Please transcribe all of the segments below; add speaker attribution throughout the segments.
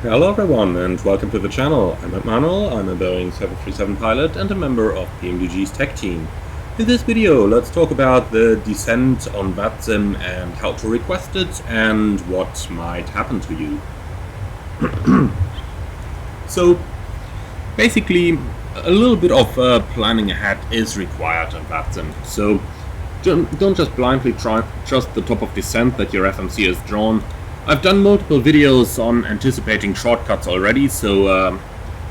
Speaker 1: Hello everyone and welcome to the channel. I'm Manuel, I'm a Boeing 737 pilot and a member of PMDG's tech team. In this video let's talk about the descent on VATSIM and how to request it and what might happen to you. So basically a little bit of planning ahead is required on VATSIM. So don't just blindly trust the top of descent that your FMC has drawn. I've done multiple videos on anticipating shortcuts already, so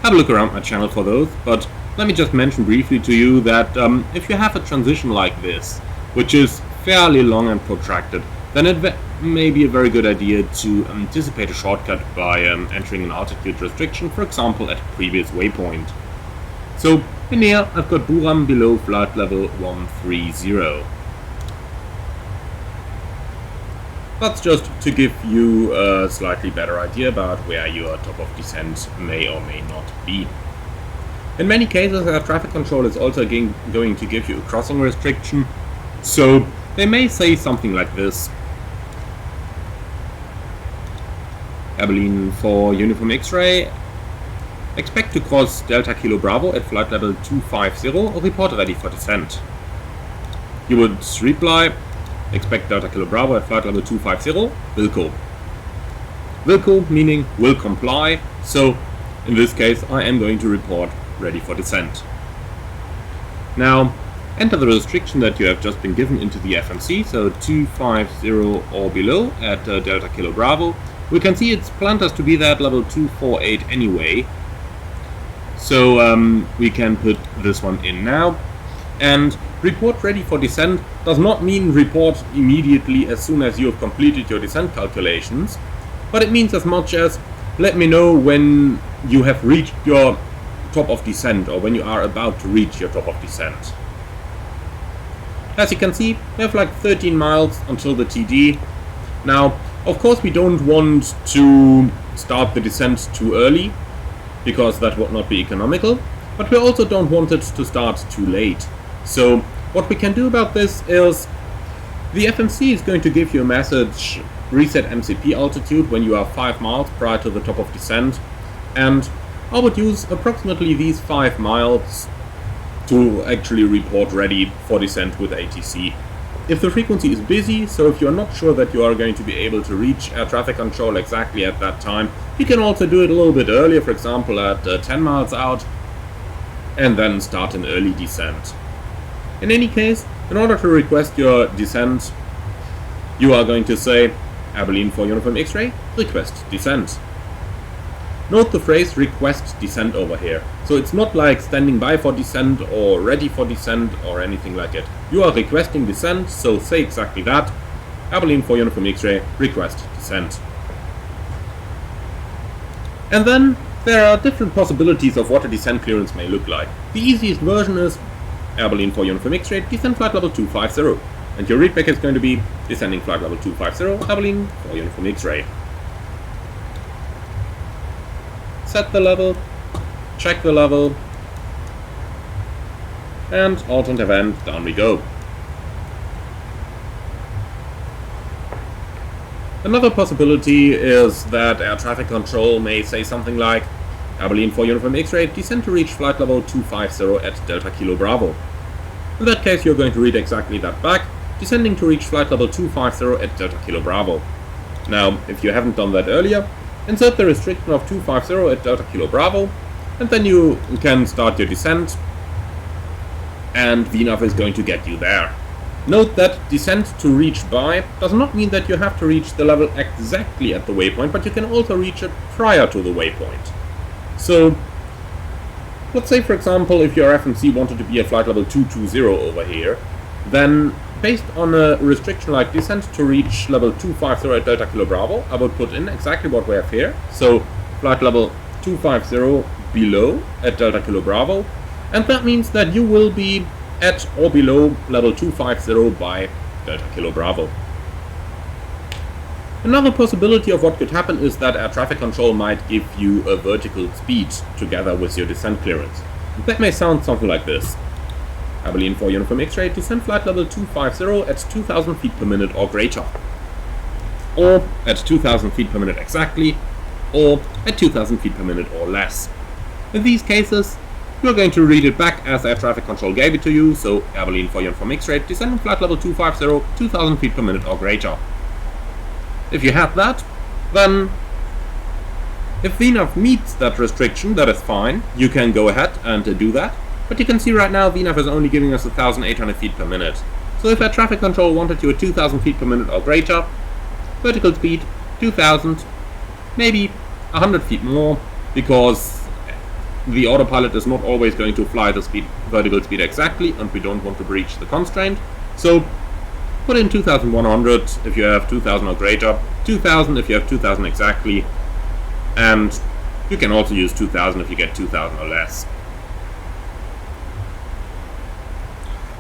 Speaker 1: have a look around my channel for those, but let me just mention briefly to you that if you have a transition like this, which is fairly long and protracted, then it may be a very good idea to anticipate a shortcut by entering an altitude restriction, for example at a previous waypoint. So in here I've got Buram below flight level 130. That's just to give you a slightly better idea about where your top of descent may or may not be. In many cases, air traffic control is also going to give you a crossing restriction, so they may say something like this. Abilene for Uniform X-ray, expect to cross Delta Kilo Bravo at flight level 250, report ready for descent. You would reply, expect Delta Kilo Bravo at flight level 250, Wilco. Wilco meaning will comply, so in this case I am going to report ready for descent. Now enter the restriction that you have just been given into the FMC, so 250 or below at Delta Kilo Bravo. We can see it's planned us to be there at level 248 anyway, so we can put this one in now. And report ready for descent does not mean report immediately as soon as you have completed your descent calculations, but it means as much as let me know when you have reached your top of descent or when you are about to reach your top of descent. As you can see, we have like 13 miles until the TD. Now, of course we don't want to start the descent too early, because that would not be economical, but we also don't want it to start too late. So what we can do about this is the FMC is going to give you a message reset MCP altitude when you are 5 miles prior to the top of descent, and I would use approximately these 5 miles to actually report ready for descent with ATC. If the frequency is busy, so if you're not sure that you are going to be able to reach air traffic control exactly at that time, you can also do it a little bit earlier, for example at 10 miles out, and then start an early descent. In any case, in order to request your descent, you are going to say Abilene for Uniform X-ray, request descent. Note the phrase request descent over here. So it's not like standing by for descent or ready for descent or anything like it. You are requesting descent, so say exactly that. Abilene for Uniform X-ray, request descent. And then there are different possibilities of what a descent clearance may look like. The easiest version is Abilene for Uniform X-ray, descend flight level 250. And your readback is going to be descending flight level 250, Abilene for Uniform X-ray. Set the level, check the level, and alternate event, down we go. Another possibility is that air traffic control may say something like Abilene for Uniform X-ray, descend to reach flight level 250 at Delta Kilo Bravo. In that case you're going to read exactly that back, descending to reach flight level 250 at Delta Kilo Bravo. Now, if you haven't done that earlier, insert the restriction of 250 at Delta Kilo Bravo, and then you can start your descent, and VNAV is going to get you there. Note that descent to reach by does not mean that you have to reach the level exactly at the waypoint, but you can also reach it prior to the waypoint. So, let's say for example if your FMC wanted to be at flight level 220 over here, then based on a restriction like descent to reach level 250 at Delta Kilo Bravo, I would put in exactly what we have here. So flight level 250 below at Delta Kilo Bravo, and that means that you will be at or below level 250 by Delta Kilo Bravo. Another possibility of what could happen is that air traffic control might give you a vertical speed together with your descent clearance. That may sound something like this. Abilene for Uniform X-ray, descend flight level 250 at 2000 feet per minute or greater. Or at 2000 feet per minute exactly, or at 2000 feet per minute or less. In these cases, you're going to read it back as air traffic control gave it to you, so Airborne for uniform X-ray, descending flight level 250, 2000 feet per minute or greater. If you have that, then if VNAV meets that restriction, that is fine, you can go ahead and do that, but you can see right now VNAV is only giving us 1800 feet per minute. So if air traffic control wanted you at 2000 feet per minute or greater, vertical speed 2000, maybe 100 feet more, because the autopilot is not always going to fly the vertical speed exactly, and we don't want to breach the constraint. So put in 2100 if you have 2000 or greater, 2000 if you have 2000 exactly, and you can also use 2000 if you get 2000 or less.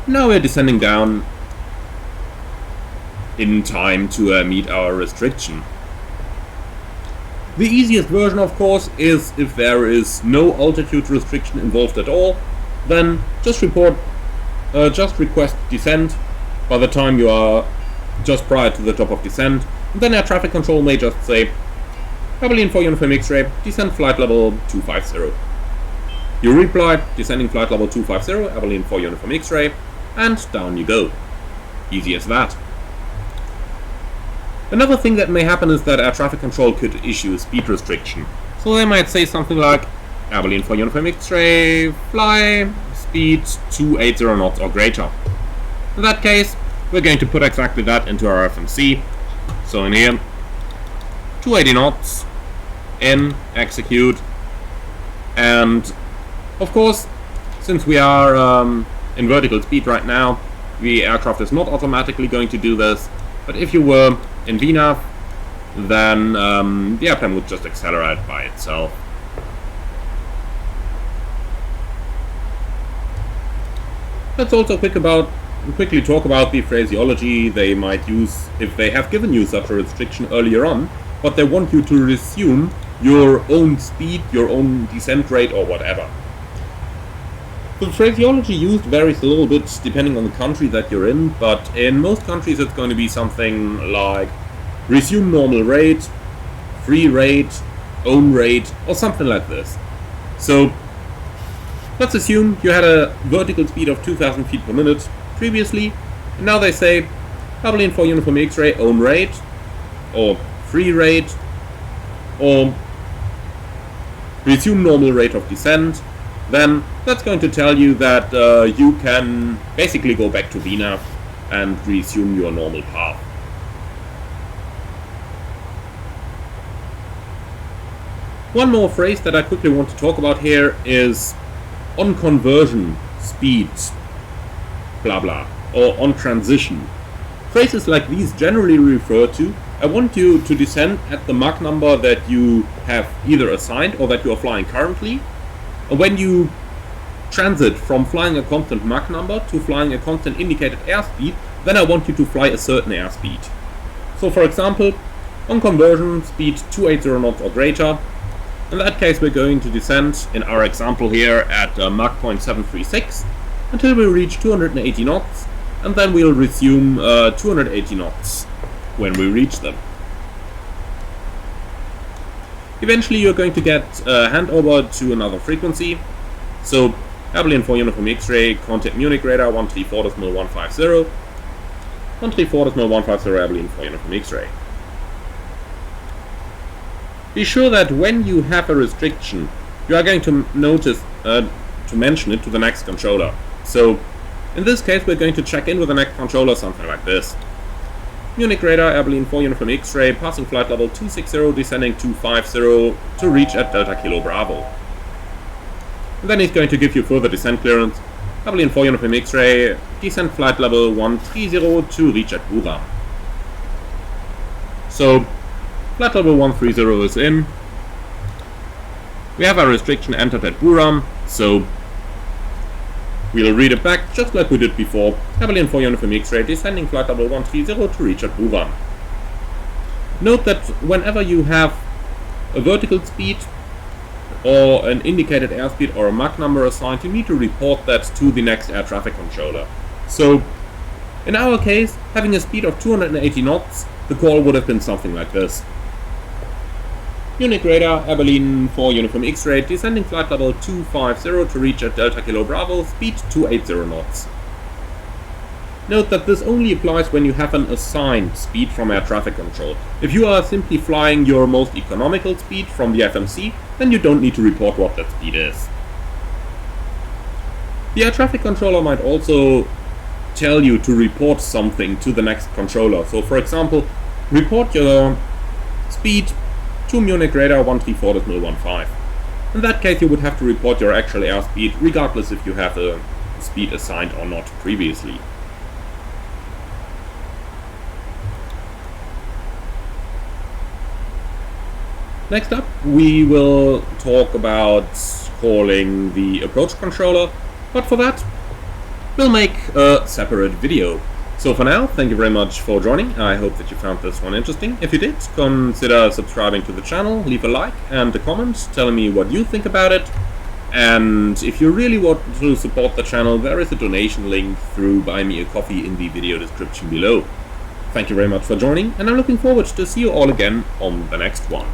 Speaker 1: Now we're descending down in time to meet our restriction. The easiest version, of course, is if there is no altitude restriction involved at all, then just request descent by the time you are just prior to the top of descent, and then air traffic control may just say, Airborne for uniform X-ray, descend flight level 250. You reply, descending flight level 250, Airborne for uniform X-ray, and down you go. Easy as that. Another thing that may happen is that air traffic control could issue a speed restriction. So they might say something like, Airborne for uniform X-ray, fly, speed 280 knots or greater. In that case, we're going to put exactly that into our FMC. So in here, 280 knots, in, execute, and of course, since we are in vertical speed right now, the aircraft is not automatically going to do this, but if you were in VNAV, then the airplane would just accelerate by itself. Let's also quickly talk about the phraseology they might use if they have given you such a restriction earlier on, but they want you to resume your own speed, your own descent rate or whatever. The phraseology used varies a little bit depending on the country that you're in, but in most countries it's going to be something like resume normal rate, free rate, own rate, or something like this. So let's assume you had a vertical speed of 2000 feet per minute previously, and now they say Airborne for uniform X-ray, own rate, or free rate, or resume normal rate of descent. Then that's going to tell you that you can basically go back to VNAV and resume your normal path. One more phrase that I quickly want to talk about here is on conversion, speed, blah blah, or on transition. Phrases like these generally refer to, I want you to descend at the Mach number that you have either assigned or that you are flying currently. When you transit from flying a constant Mach number to flying a constant indicated airspeed, then I want you to fly a certain airspeed. So for example, on conversion, speed 280 knots or greater. In that case, we're going to descend, in our example here, at Mach 0.736 until we reach 280 knots, and then we'll resume 280 knots when we reach them. Eventually you're going to get handover to another frequency. So Airborne for uniform X-ray, contact Munich radar 134.150, 134.150 Airborne for uniform X-ray. Be sure that when you have a restriction, you are going to mention it to the next controller. So in this case, we're going to check in with the next controller, something like this. Munich radar, Airborne for uniform X-ray, passing flight level 260, descending 250 to reach at Delta Kilo Bravo. And then he's going to give you further descent clearance. Airborne for uniform X-ray, descend flight level 130 to reach at Buram. So flight level 130 is in. We have our restriction entered at Buram, so we'll read it back just like we did before. Airborne for uniform X-ray, descending flight level 130 to reach at Buram. Note that whenever you have a vertical speed or an indicated airspeed or a Mach number assigned, you need to report that to the next air traffic controller. So in our case, having a speed of 280 knots, the call would have been something like this. Munich radar, Abilene for Uniform X-ray, descending flight level 250 to reach at Delta Kilo Bravo, speed 280 knots. Note that this only applies when you have an assigned speed from air traffic control. If you are simply flying your most economical speed from the FMC, then you don't need to report what that speed is. The air traffic controller might also tell you to report something to the next controller. So for example, report your speed to Munich radar 134.015. In that case you would have to report your actual airspeed regardless if you have a speed assigned or not previously. Next up, we will talk about calling the approach controller, but for that, we'll make a separate video. So for now, thank you very much for joining. I hope that you found this one interesting. If you did, consider subscribing to the channel, leave a like and a comment telling me what you think about it. And if you really want to support the channel, there is a donation link through Buy Me a Coffee in the video description below. Thank you very much for joining, and I'm looking forward to see you all again on the next one.